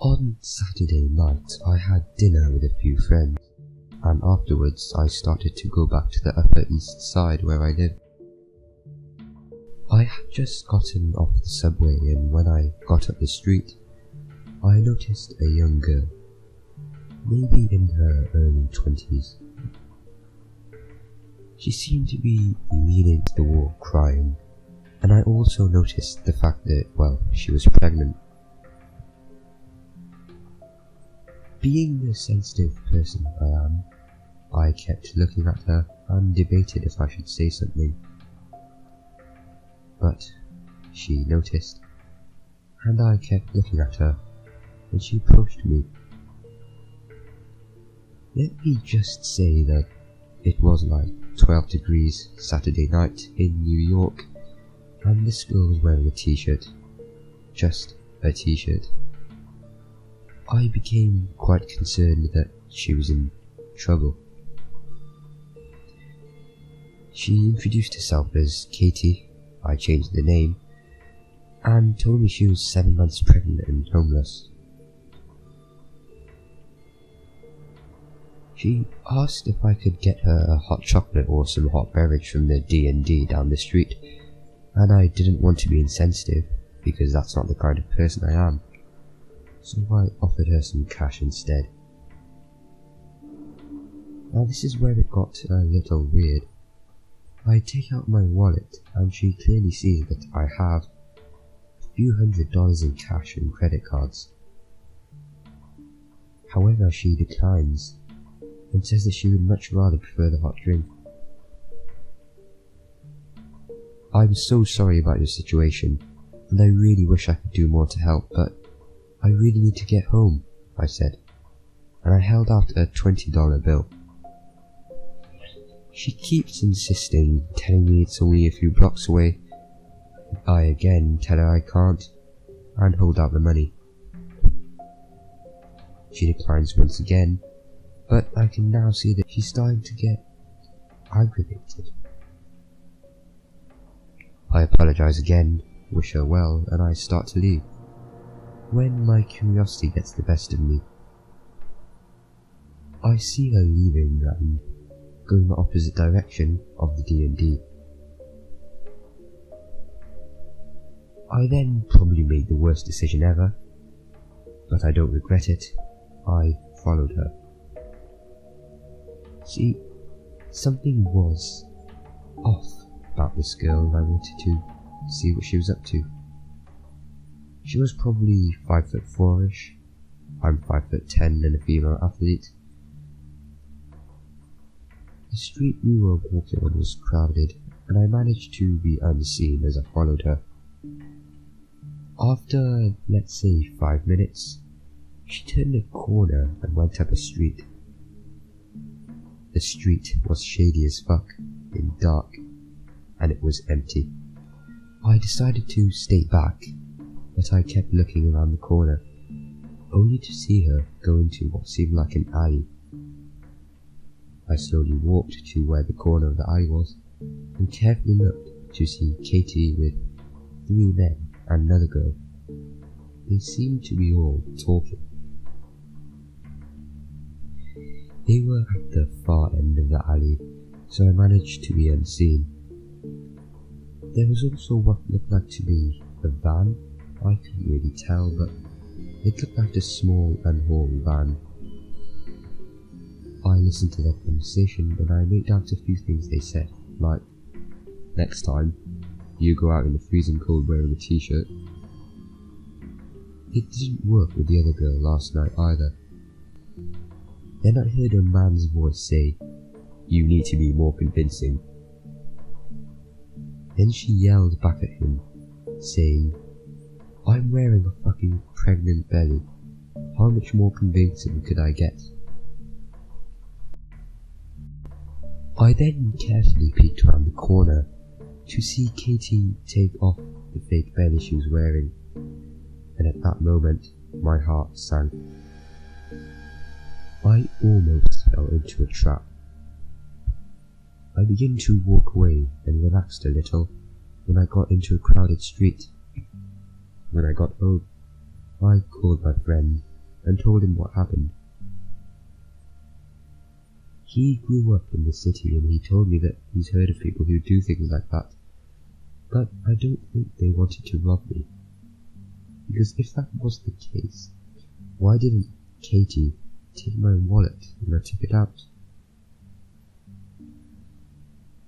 On Saturday night, I had dinner with a few friends, and afterwards I started to go back to the Upper East Side where I live. I had just gotten off the subway, and when I got up the street, I noticed a young girl, maybe in her early 20s. She seemed to be leaning against the wall crying, and I also noticed the fact that, well, she was pregnant. Being the sensitive person I am, I kept looking at her and debated if I should say something. But she noticed, and I kept looking at her, and she approached me. Let me just say that it was like 12 degrees Saturday night in New York, and this girl was wearing a t-shirt. Just a t-shirt. I became quite concerned that she was in trouble. She introduced herself as Katie, I changed the name, and told me she was 7 months pregnant and homeless. She asked if I could get her a hot chocolate or some hot beverage from the D&D down the street, and I didn't want to be insensitive, because that's not the kind of person I am. So I offered her some cash instead. Now this is where it got a little weird. I take out my wallet and she clearly sees that I have a few $100s in cash and credit cards. However, she declines and says that she would much rather prefer the hot drink. I'm so sorry about your situation, and I really wish I could do more to help, but I really need to get home, I said, and I held out a $20 bill. She keeps insisting, telling me it's only a few blocks away. I again tell her I can't, and hold out the money. She declines once again, but I can now see that she's starting to get aggravated. I apologize again, wish her well, and I start to leave, when my curiosity gets the best of me. I see her leaving and going the opposite direction of the D&D. I then probably made the worst decision ever, but I don't regret it. I followed her. See, something was off about this girl, and I wanted to see what she was up to. She was probably 5'4"-ish. I'm 5'10" and a female athlete. The street we were walking on was crowded, and I managed to be unseen as I followed her. After, let's say, 5 minutes, she turned a corner and went up a street. The street was shady as fuck, in dark, and it was empty. I decided to stay back, but I kept looking around the corner, only to see her go into what seemed like an alley. I slowly walked to where the corner of the alley was, and carefully looked to see Katie with 3 men and another girl. They seemed to be all talking. They were at the far end of the alley, so I managed to be unseen. There was also what looked like to be a van. I couldn't really tell, but it looked like a small unhauled van. I listened to their conversation, and I wrote down a few things they said, like, next time, you go out in the freezing cold wearing a t-shirt. It didn't work with the other girl last night either. Then I heard a man's voice say, you need to be more convincing. Then she yelled back at him, saying, I'm wearing a fucking pregnant belly. How much more convincing could I get? I then carefully peeked around the corner to see Katie take off the fake belly she was wearing, and at that moment my heart sank. I almost fell into a trap. I began to walk away and relaxed a little when I got into a crowded street. When I got home, I called my friend and told him what happened. He grew up in the city and he told me that he's heard of people who do things like that, but I don't think they wanted to rob me. Because if that was the case, why didn't Katie take my wallet when I took it out?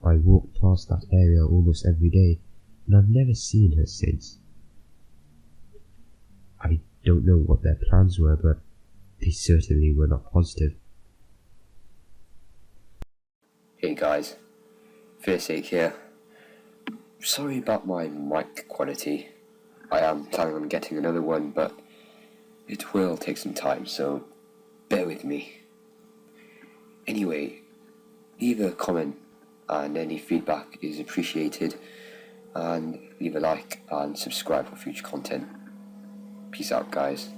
I walk past that area almost every day, and I've never seen her since. I don't know what their plans were, but they certainly were not positive. Hey guys, Fairsake here. Sorry about my mic quality. I am planning on getting another one, but it will take some time, so bear with me. Anyway, leave a comment and any feedback is appreciated, and leave a like and subscribe for future content. Peace out, guys.